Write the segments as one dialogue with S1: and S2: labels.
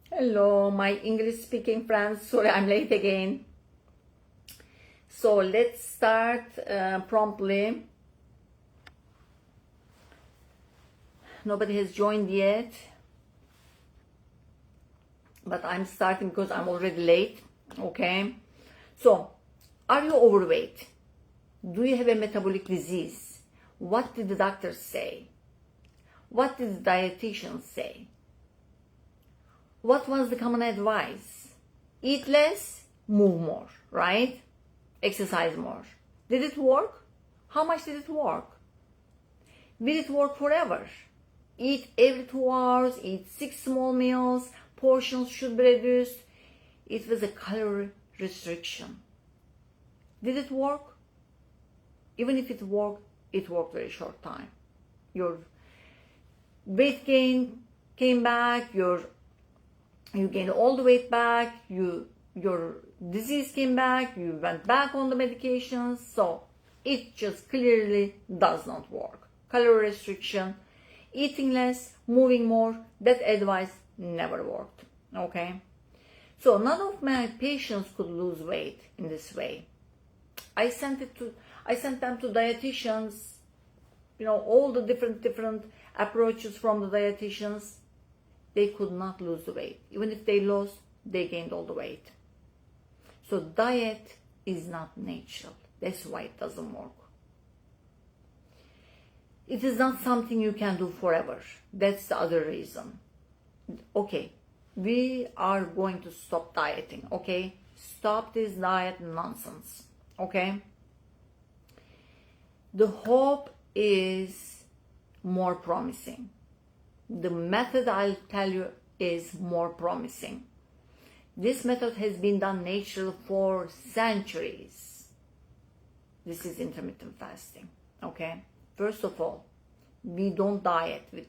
S1: Hello, my English speaking friends. Sorry, I'm late again. So let's start promptly. Nobody has joined yet, but I'm starting because I'm already late. Okay. So, are you overweight? Do you have a metabolic disease? What did the doctors say? What did the dietitians say? What was the common advice? Eat less, move more, right? Exercise more. Did it work? How much did it work? Will it work forever? Eat every 2 hours, eat 6 small meals, portions should be reduced. It was a calorie restriction. Did it work? Even if it worked very short time. Your weight gain came back, you gained all the weight back, your disease came back, you went back on the medications, so it just clearly does not work. Calorie restriction, eating less, moving more, that advice never worked. Okay? So none of my patients could lose weight in this way. I sent them to dietitians, all the different approaches from the dietitians. They could not lose the weight. Even if they lost, they gained all the weight. So diet is not natural. That's why it doesn't work. It is not something you can do forever. That's the other reason. Okay, we are going to stop dieting, okay? Stop this diet nonsense, okay? The hope is more promising. The method I'll tell you is more promising. This method has been done naturally for centuries. This is intermittent fasting, okay? First of all, we don't diet with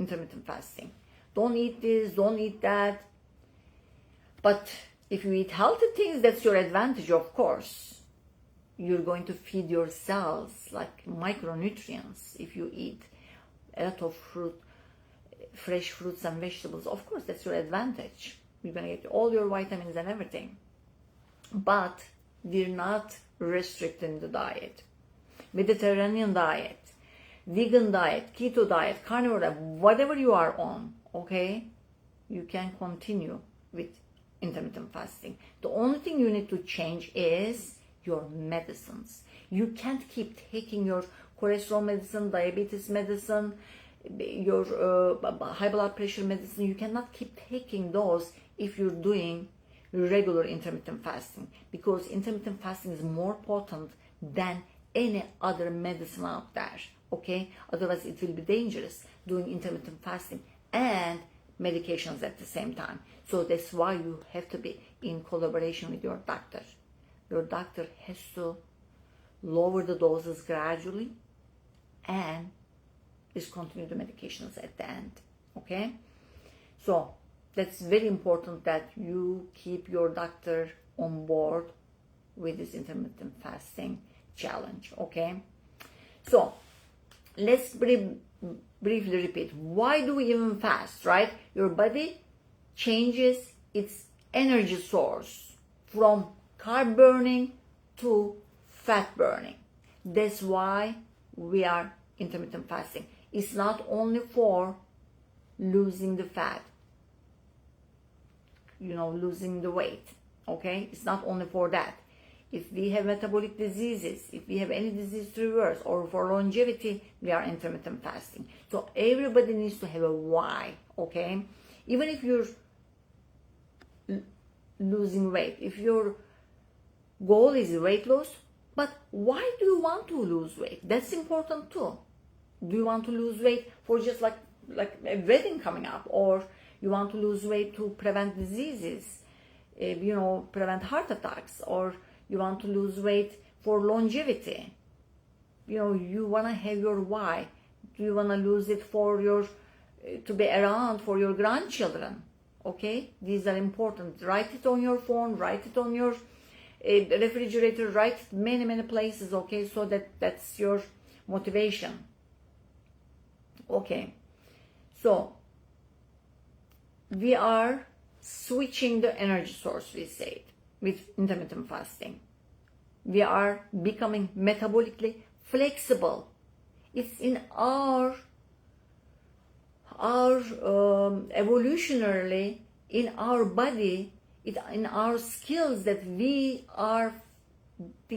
S1: intermittent fasting. Don't eat this, don't eat that. But if you eat healthy things, that's your advantage, of course. You're going to feed your cells like micronutrients if you eat a lot of fruit, fresh fruits and vegetables. Of course, that's your advantage. You're going to get all your vitamins and everything. But we're not restricting the diet. Mediterranean diet, vegan diet, keto diet, carnivore diet, whatever you are on, okay, you can continue with intermittent fasting. The only thing you need to change is your medicines. You can't keep taking your cholesterol medicine, diabetes medicine, your high blood pressure medicine. You cannot keep taking those if you're doing regular intermittent fasting, because intermittent fasting is more potent than any other medicine out there, okay? Otherwise it will be dangerous doing intermittent fasting and medications at the same time. So that's why you have to be in collaboration with your doctor. Your doctor has to lower the doses gradually and discontinue the medications at the end, okay? So that's very important that you keep your doctor on board with this intermittent fasting challenge, okay? So let's briefly repeat. Why do we even fast, right? Your body changes its energy source from carb burning to fat burning. That's why we are intermittent fasting. It's not only for losing the fat, losing the weight, okay? It's not only for that. If we have metabolic diseases, if we have any disease to reverse, or for longevity, we are intermittent fasting. So everybody needs to have a why, okay? Even if you're losing weight, if your goal is weight loss, but why do you want to lose weight? That's important too. Do you want to lose weight for just like a wedding coming up, or you want to lose weight to prevent diseases, prevent heart attacks, or you want to lose weight for longevity? You want to have your why. Do you want to lose it to be around for your grandchildren? Okay, these are important. Write it on your phone, write it on your refrigerator, write it many places, okay, so that's your motivation. Okay, so we are switching the energy source, we said, with intermittent fasting. We are becoming metabolically flexible. It's in our evolutionarily in our body, in our skills, that we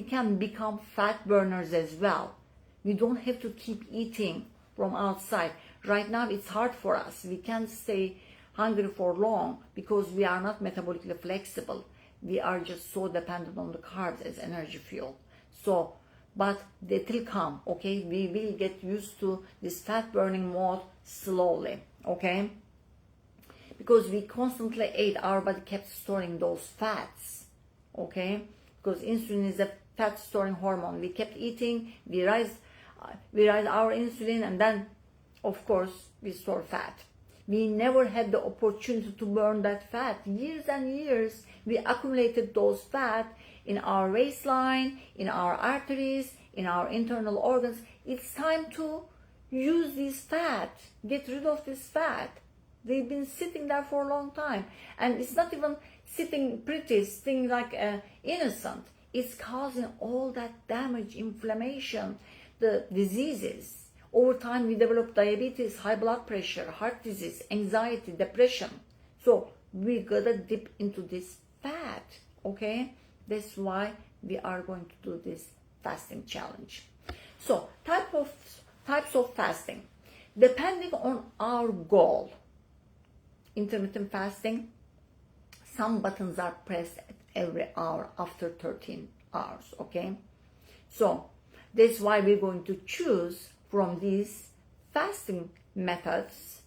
S1: can become fat burners as well. We don't have to keep eating from outside. Right now it's hard for us. We can't stay hungry for long because we are not metabolically flexible. We are just so dependent on the carbs as energy fuel. So, but it will come, okay? We will get used to this fat burning mode slowly, okay? Because we constantly ate, our body kept storing those fats, okay? Because insulin is a fat storing hormone. We kept eating, we raised our insulin, and then of course we store fat. We never had the opportunity to burn that fat. Years and years we accumulated those fat in our waistline, in our arteries, in our internal organs. It's time to use this fat, get rid of this fat. They've been sitting there for a long time, and it's not even sitting pretty, sitting like innocent. It's causing all that damage, inflammation, the diseases. Over time we develop diabetes, high blood pressure, heart disease, anxiety, depression. So we gotta dip into this fat, okay? That's why we are going to do this fasting challenge. So types of fasting, depending on our goal. Intermittent fasting, some buttons are pressed at every hour after 13 hours, okay? So that's why we're going to choose from these fasting methods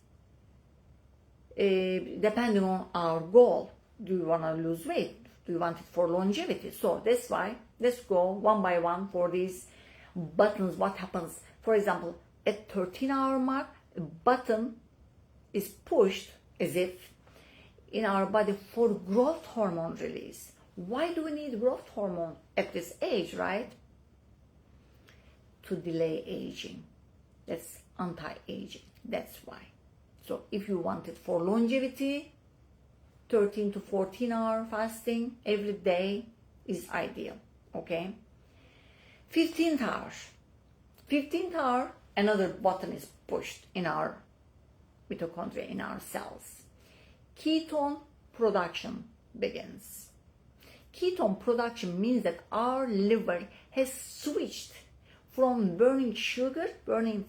S1: depending on our goal. Do you want to lose weight? Do you want it for longevity? So that's why let's go one by one for these buttons. What happens, for example, at 13-hour mark, a button is pushed as if in our body for growth hormone release. Why do we need growth hormone at this age, right? To delay aging. That's anti-aging. That's why. So if you want it for longevity, 13 to 14-hour fasting every day is ideal, okay? 15th hour. 15th hour, another button is pushed in our mitochondria, in our cells. Ketone production begins. Ketone production means that our liver has switched from burning sugar, burning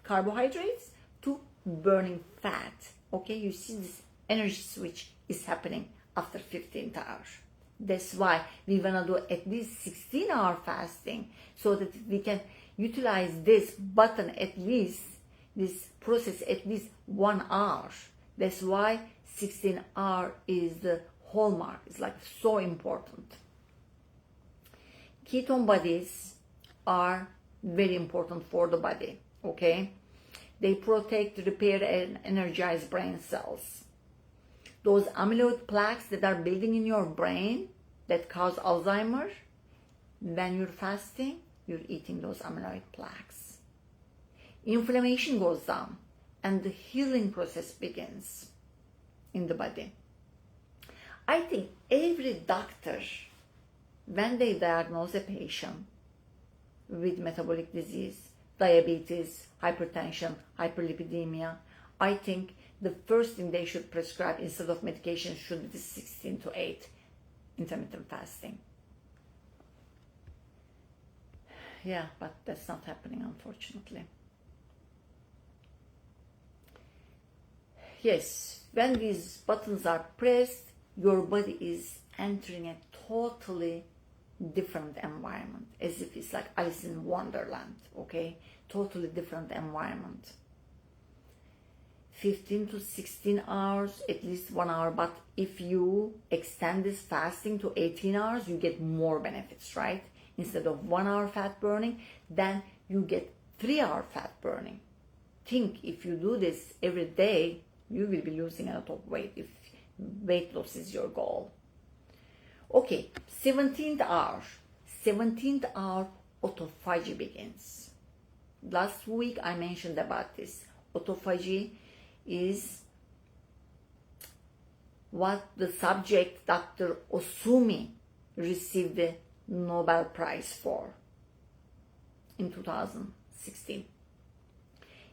S1: carbohydrates, to burning fat. Okay, you see this energy switch is happening after 15th hour. That's why we wanna do at least 16-hour fasting so that we can utilize this button at least, this process at least 1 hour. That's why 16-hour is the hallmark. It's like so important. Ketone bodies are very important for the body, okay? They protect, repair, and energize brain cells. Those amyloid plaques that are building in your brain that cause Alzheimer, when you're fasting, you're eating those amyloid plaques. Inflammation goes down and the healing process begins in the body. I think every doctor, when they diagnose a patient with metabolic disease, diabetes, hypertension, hyperlipidemia, I think the first thing they should prescribe instead of medication should be 16 to 8 intermittent fasting. Yeah, but that's not happening, unfortunately. Yes, when these buttons are pressed, your body is entering a totally different environment, as if it's like Alice in Wonderland, okay? Totally different environment. 15 to 16 hours, at least 1 hour, but if you extend this fasting to 18 hours, you get more benefits, right? Instead of 1 hour fat burning, then you get 3 hour fat burning. Think if you do this every day, you will be losing a lot of weight if weight loss is your goal. Okay, 17th hour. 17th hour, autophagy begins. Last week I mentioned about this. Autophagy is what the subject, Dr. Osumi, received the Nobel Prize for in 2016.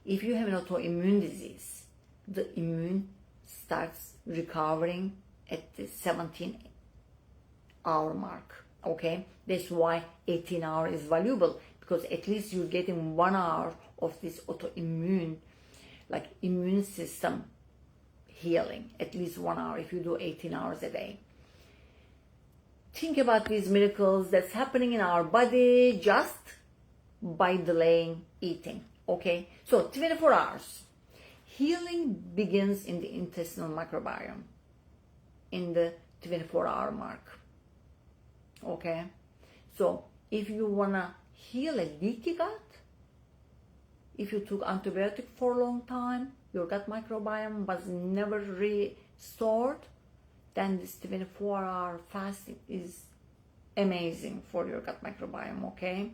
S1: If you have an autoimmune disease, the immune starts recovering at the 17-hour mark, okay? That's why 18 hours is valuable, because at least you're getting 1 hour of this autoimmune, like immune system healing, at least 1 hour if you do 18 hours a day. Think about these miracles that's happening in our body just by delaying eating, okay? So 24 hours. Healing begins in the intestinal microbiome in the 24-hour mark, okay? So if you wanna heal a leaky gut, if you took antibiotic for a long time, your gut microbiome was never restored, then this 24-hour fasting is amazing for your gut microbiome, okay?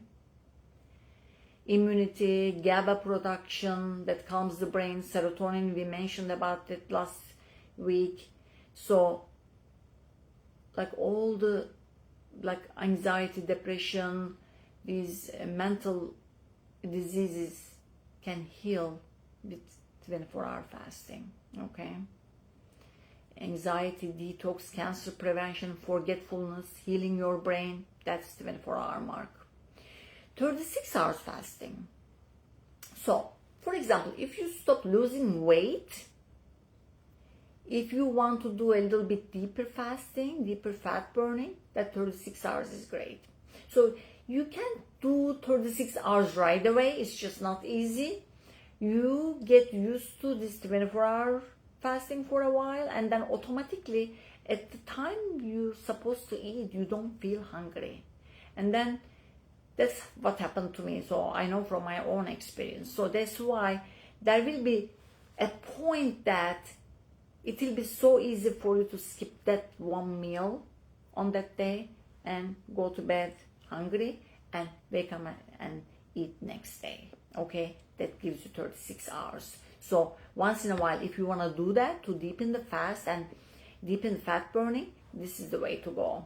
S1: Immunity, GABA production that calms the brain, serotonin, we mentioned about it last week. So like all the like anxiety, depression, these mental diseases can heal with 24-hour fasting, okay? Anxiety, detox, cancer prevention, forgetfulness, healing your brain, that's 24-hour mark. 36 hours fasting. So, for example, if you stop losing weight, if you want to do a little bit deeper fasting, deeper fat burning, that 36 hours is great. So you can't do 36 hours right away, it's just not easy. You get used to this 24-hour fasting for a while, and then automatically at the time you're supposed to eat, you don't feel hungry. And then that's what happened to me, so I know from my own experience. So that's why there will be a point that it will be so easy for you to skip that one meal on that day and go to bed hungry and wake up and eat next day, okay? That gives you 36 hours. So once in a while, if you want to do that to deepen the fast and deepen fat burning, this is the way to go.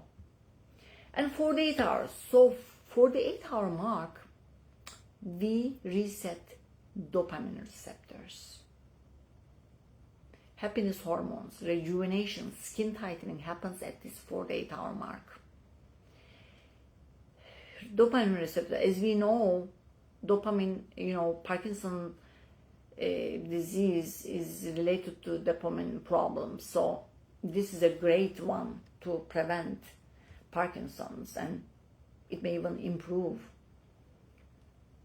S1: And 48 hours. So for the 8-hour mark, we reset dopamine receptors. Happiness hormones, rejuvenation, skin tightening happens at this 48-hour mark. Dopamine receptor, as we know, dopamine, Parkinson's disease is related to dopamine problems. So this is a great one to prevent Parkinson's, and it may even improve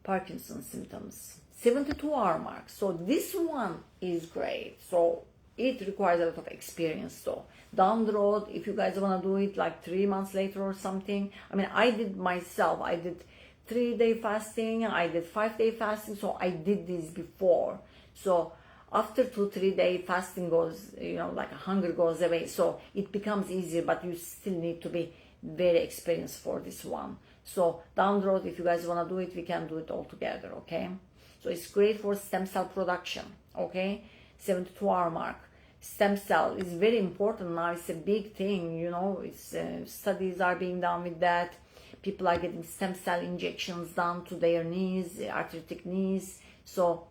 S1: Parkinson's symptoms. 72-hour mark. So this one is great. So it requires a lot of experience though. Down the road, if you guys want to do it like 3 months later or something. I mean, I did myself. I did 3-day fasting. I did 5-day fasting. So I did this before. So after 2-3 day fasting goes, like hunger goes away. So it becomes easier, but you still need to be very experienced for this one. So down the road, if you guys want to do it, we can do it all together, okay? So it's great for stem cell production, okay? 72-hour mark. Stem cell is very important now. It's a big thing, it's studies are being done with that. People are getting stem cell injections done to their knees, arthritic knees. So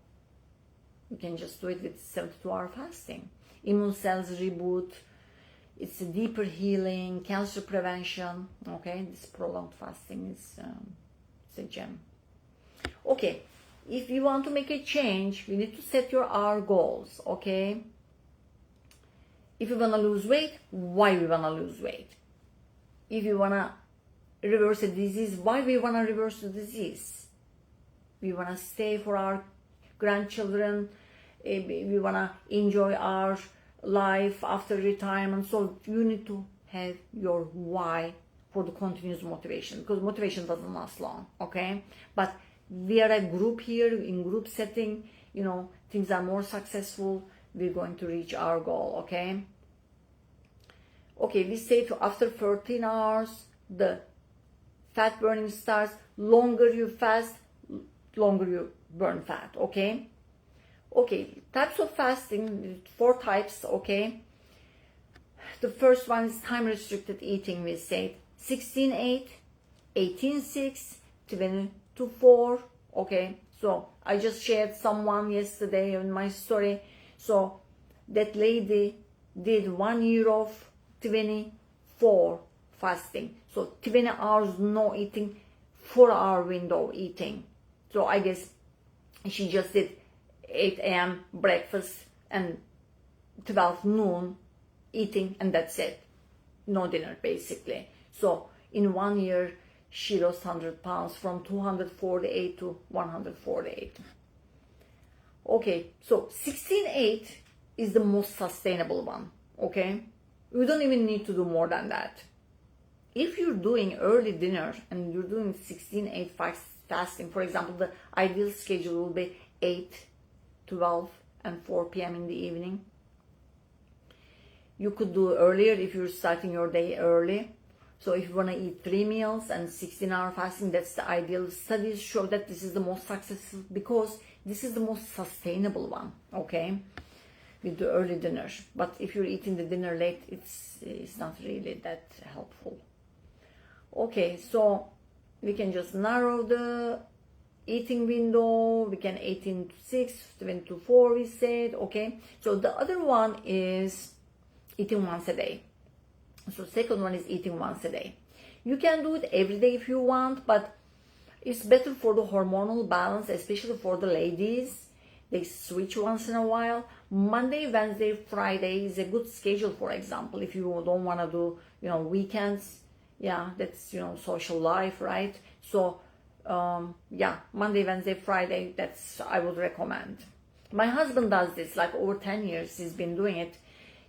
S1: you can just do it with 72-hour fasting. Immune cells reboot. It's a deeper healing, cancer prevention, okay? This prolonged fasting is it's a gem. Okay, if you want to make a change, you need to set your hour goals, okay? If you want to lose weight, why we want to lose weight? If you want to reverse a disease, why we want to reverse the disease? We want to stay for our grandchildren. We want to enjoy our life after retirement. So you need to have your why for the continuous motivation, because motivation doesn't last long, okay? But we are a group here, in group setting, things are more successful. We're going to reach our goal, okay? Okay, we say to after 13 hours, the fat burning starts. Longer you fast, longer you burn fat, okay? Okay, types of fasting, 4 types, okay? The first one is time restricted eating. We said 16-8, 18-6, 22-4. Okay, so I just shared someone yesterday in my story. So that lady did 1 year of 24 fasting. So 20 hours no eating, 4-hour window eating. So I guess she just did 8 a.m. breakfast and 12 noon eating, and that's it. No dinner basically. So in 1 year she lost 100 pounds from 248 to 148. Okay, so 16-8 is the most sustainable one. Okay, you don't even need to do more than that. If you're doing early dinner and you're doing 16-8 fasting, for example, the ideal schedule will be 8, 12, and 4 p.m. in the evening. You could do earlier if you're starting your day early. So if you want to eat 3 meals and 16-hour fasting, that's the ideal. Studies show that this is the most successful because this is the most sustainable one, okay, with the early dinner. But if you're eating the dinner late, it's not really that helpful. Okay, so we can just narrow the eating window. We can 18-6, 20-4 we said, okay. So the other one is eating once a day. So second one is eating once a day. You can do it every day if you want, but it's better for the hormonal balance, especially for the ladies. They switch once in a while. Monday, Wednesday, Friday is a good schedule, for example, if you don't want to do, weekends. Yeah, that's, social life, right? So, yeah, Monday, Wednesday, Friday, that's, I would recommend. My husband does this, like over 10 years he's been doing it.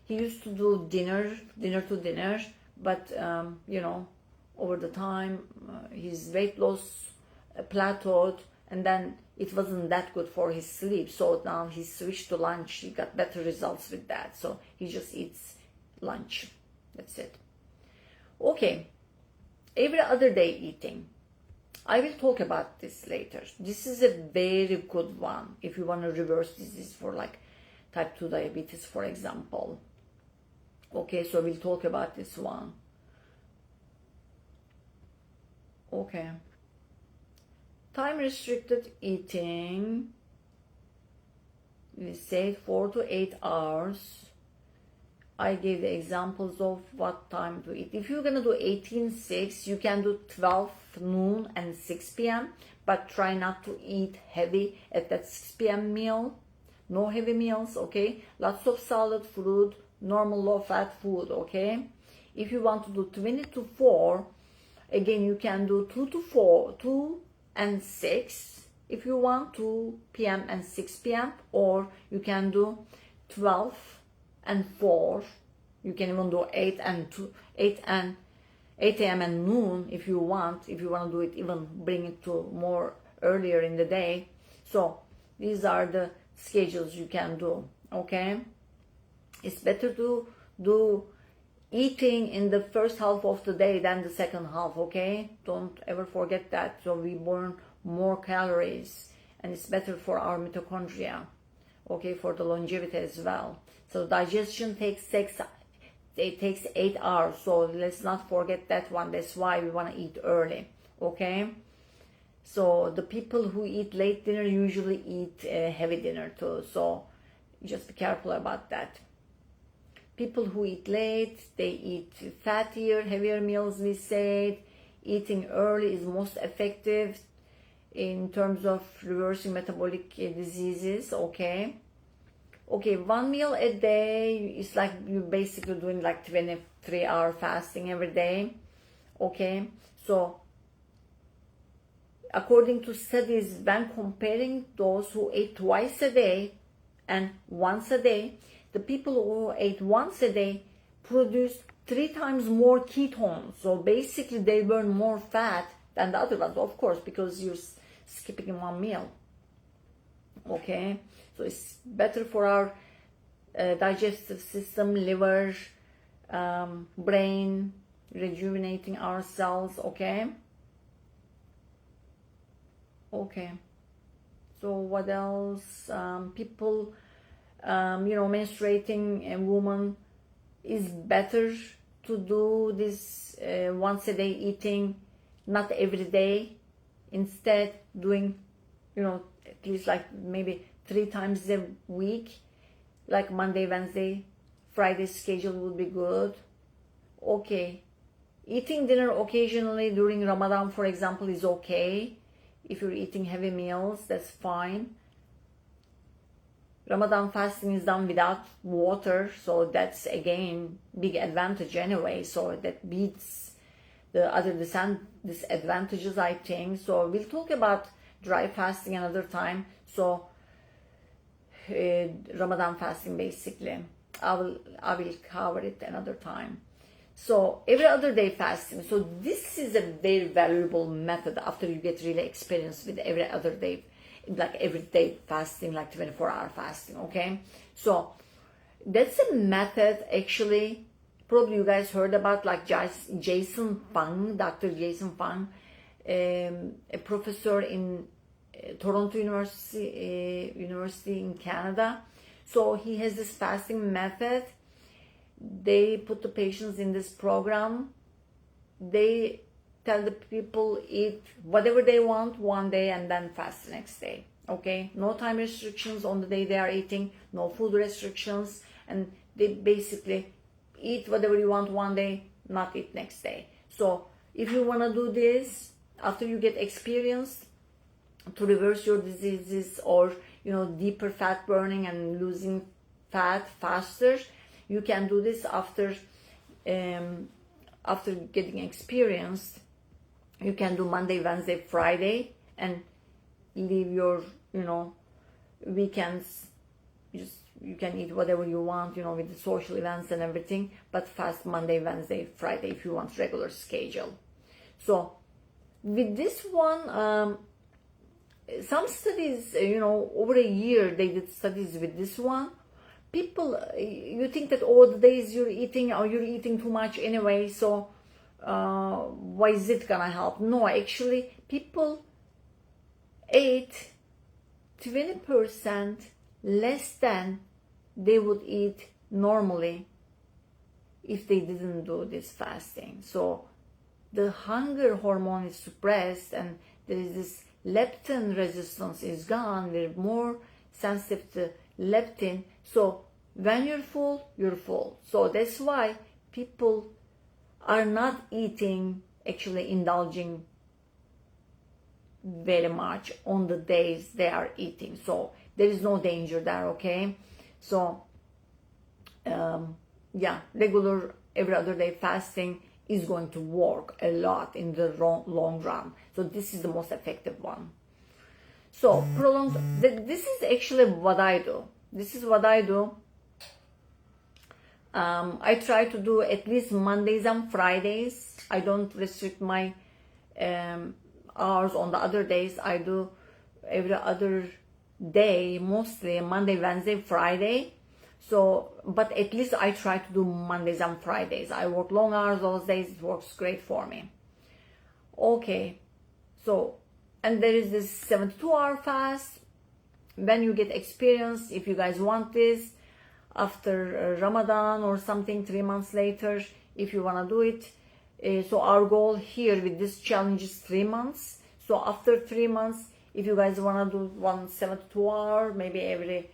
S1: He used to do dinner to dinner, but, over the time, his weight loss plateaued, and then it wasn't that good for his sleep. So now he switched to lunch. He got better results with that. So he just eats lunch. That's it. Okay. Every other day eating. I will talk about this later. This is a very good one if you want to reverse disease for like type 2 diabetes, for example. Okay, so we'll talk about this one. Okay. Time restricted eating. We say 4 to 8 hours. I gave the examples of what time to eat. If you're going to do 18-6, you can do 12 noon and 6 p.m. But try not to eat heavy at that 6 p.m. meal. No heavy meals, okay? Lots of salad, fruit, normal low-fat food, okay? If you want to do 20 to 4, again, you can do 2 to 4, 2 and 6 if you want, 2 p.m. and 6 p.m. Or you can do 12 and 4. You can even do 8 a.m. and noon if you want. If you want to do it, even bring it to more earlier in the day. So these are the schedules you can do, okay? It's better to do eating in the first half of the day than the second half, okay? Don't ever forget that. So we burn more calories, and it's better for our mitochondria, okay, for the longevity as well. So digestion takes 8 hours, so let's not forget that one. That's why we want to eat early, okay? So the people who eat late dinner usually eat heavy dinner too, so just be careful about that. People who eat late, they eat fattier, heavier meals, we said. Eating early is most effective in terms of reversing metabolic diseases, okay? Okay, 1 meal a day is like you're basically doing like 23-hour fasting every day, okay? So, according to studies, when comparing those who ate twice a day and once a day, the people who ate once a day produced 3 times more ketones. So basically they burn more fat than the other ones, of course, because you're skipping 1 meal. Okay, so it's better for our digestive system, liver, brain, rejuvenating our cells, okay? Okay, so what else? People, menstruating women is better to do this once a day eating, not every day. Instead, doing, at least like maybe 3 times a week, like Monday, Wednesday, Friday schedule would be good. Okay. Eating dinner occasionally during Ramadan, for example, is okay. If you're eating heavy meals, that's fine. Ramadan fasting is done without water, so that's again big advantage anyway. So that beats the other disadvantages, I think. So we'll talk about dry fasting another time. So Ramadan fasting, basically, I will cover it another time. So every other day fasting. So this is a very valuable method after you get really experienced with every other day, like every day fasting, like 24-hour fasting. Okay, so that's a method. Actually, probably you guys heard about, like Jason Fung, Dr. Jason Fung, a professor in Toronto University in Canada. So he has this fasting method. They put the patients in this program. They tell the people eat whatever they want one day and then fast the next day. Okay, no time restrictions on the day they are eating, no food restrictions, and they basically eat whatever you want one day, not eat next day. So if you want to do this after you get experienced to reverse your diseases, or deeper fat burning and losing fat faster, you can do this after getting experienced. You can do Monday, Wednesday, Friday, and leave your weekends. You can eat whatever you want, with the social events and everything, but fast Monday, Wednesday, Friday if you want regular schedule. So with this one, some studies, over a year they did studies with this one. People, you think that all the days you're eating, or you're eating too much anyway, so why is it gonna help? No, actually, people ate 20% less than they would eat normally if they didn't do this fasting. So the hunger hormone is suppressed, and there is this leptin resistance is gone. They're more sensitive to leptin. So when you're full, you're full. So that's why people are not eating, actually indulging very much on the days they are eating. So there is no danger there, okay? So regular every other day fasting is going to work a lot in the long run. So this is the most effective one. So prolonged, this is actually what I do. This is what I do. I try to do at least Mondays and Fridays. I don't restrict my hours on the other days. I do every other day, mostly Monday, Wednesday, Friday. So, but at least I try to do Mondays and Fridays. I work long hours those days. It works great for me. Okay, so, and there is this 72-hour fast. When you get experience, if you guys want this, after Ramadan or something, 3 months later, if you want to do it. So our goal here with this challenge is 3 months. So after 3 months, if you guys want to do 1 72-hour, maybe every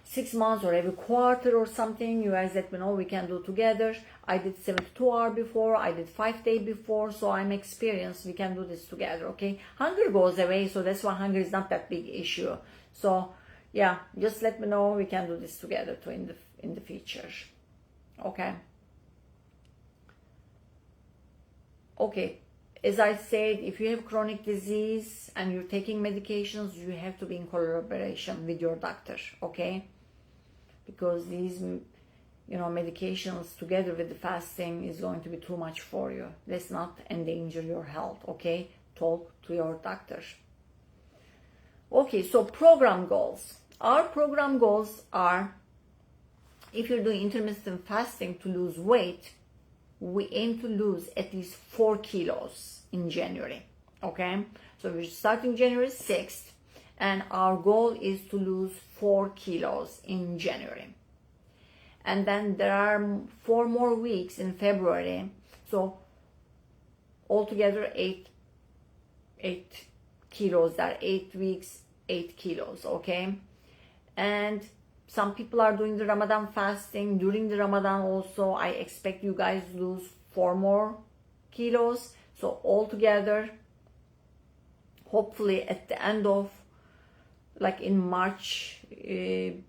S1: 6 months or every quarter or something, you guys let me know, we can do together. I did 72-hour before, I did 5-day before, so I'm experienced. We can do this together, okay? Hunger goes away, so that's why hunger is not that big issue. So yeah, just let me know, we can do this together too in the future. Okay. Okay, as I said, if you have chronic disease and you're taking medications, you have to be in collaboration with your doctor, okay? Because these medications together with the fasting is going to be too much for you. Let's not endanger your health, okay? Talk to your doctor. Okay, so program goals. Our program goals are, if you're doing intermittent fasting to lose weight, we aim to lose at least 4 kilos in January, okay? So we're starting January 6th, and our goal is to lose 4 kilos in January. and then there are 4 more weeks in February. So altogether 8 kilos. That 8 weeks, 8 kilos. Okay, and some people are doing the Ramadan fasting. During the Ramadan also, I expect you guys lose 4 more kilos. So altogether, hopefully at the end of, like in March, we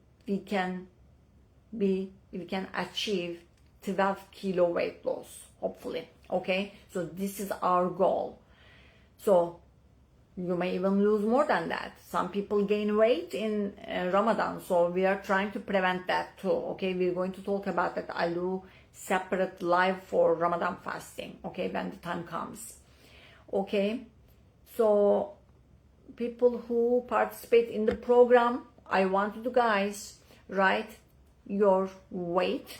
S1: can achieve 12 kilo weight loss, hopefully. Okay, so this is our goal. So you may even lose more than that. Some people gain weight in Ramadan, so we are trying to prevent that too. Okay, we're going to talk about that. I'll do separate live for Ramadan fasting, okay, when the time comes. Okay, so people who participate in the program, I want you guys write your weight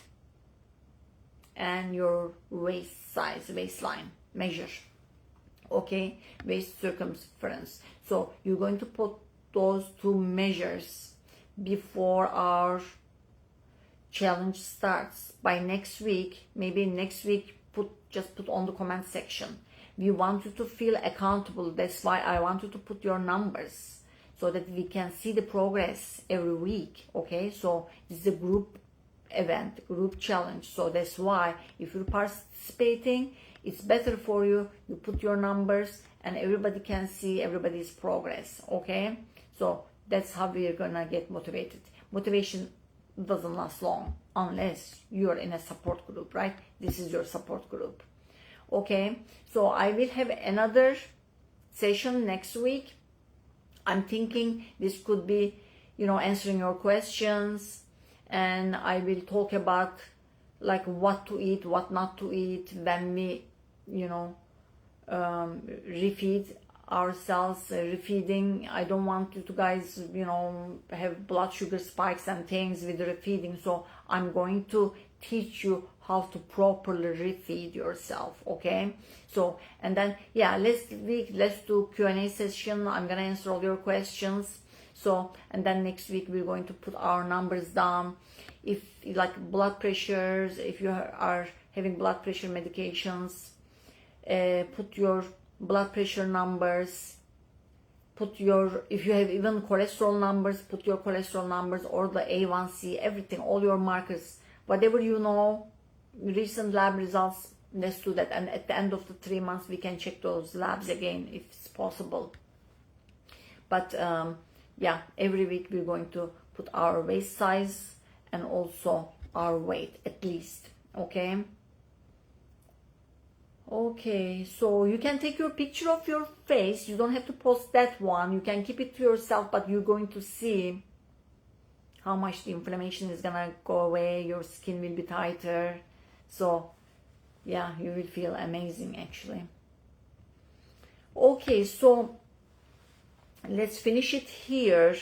S1: and your waist size, waistline measure. Okay, waist circumference. So you're going to put those 2 measures before our challenge starts. By next week, maybe next week, just put on the comment section. We want you to feel accountable. That's why I want you to put your numbers so that we can see the progress every week. Okay, so this is a group event, group challenge. So that's why if you're participating, it's better for you. You put your numbers and everybody can see everybody's progress. Okay, so that's how we're gonna get motivated. Motivation doesn't last long unless you're in a support group, right? This is your support group. Okay, so I will have another session next week. I'm thinking this could be, answering your questions, and I will talk about like what to eat, what not to eat when we, refeed ourselves. Refeeding, I don't want you to guys, have blood sugar spikes and things with refeeding. So I'm going to teach you how to properly refeed yourself. Okay, so and then let's do Q&A session. I'm gonna answer all your questions. So and then next week we're going to put our numbers down. If like blood pressures, if you are having blood pressure medications, put your blood pressure numbers. If you have even cholesterol numbers, put your cholesterol numbers or the A1C, everything, all your markers, whatever recent lab results, let's do that. And at the end of the 3 months, we can check those labs again if it's possible. But every week we're going to put our waist size and also our weight at least. Okay, so you can take your picture of your face. You don't have to post that one. You can keep it to yourself, but you're going to see how much the inflammation is gonna go away. Your skin will be tighter. So yeah, you will feel amazing actually. Okay, so let's finish it here.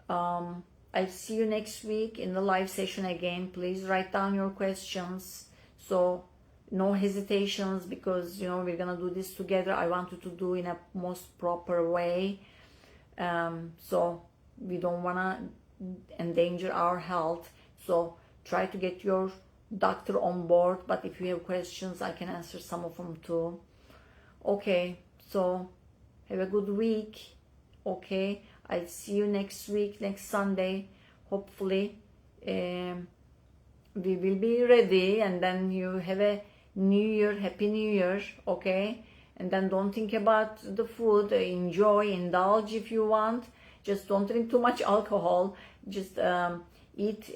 S1: I'll see you next week in the live session again. Please write down your questions. So no hesitations, because we're gonna do this together. I want you to do in a most proper way. So we don't wanna endanger our health. So try to get your doctor on board, but if you have questions, I can answer some of them too. Okay, so have a good week. Okay, I'll see you next week, next Sunday. Hopefully we will be ready, and then you have a New Year, Happy New Year. Okay, and then don't think about the food. Enjoy, indulge if you want. Just don't drink too much alcohol. Just eat,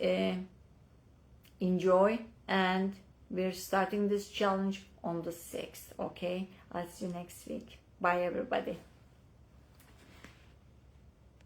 S1: enjoy, and we're starting this challenge on the 6th. Okay, I'll see you next week. Bye everybody.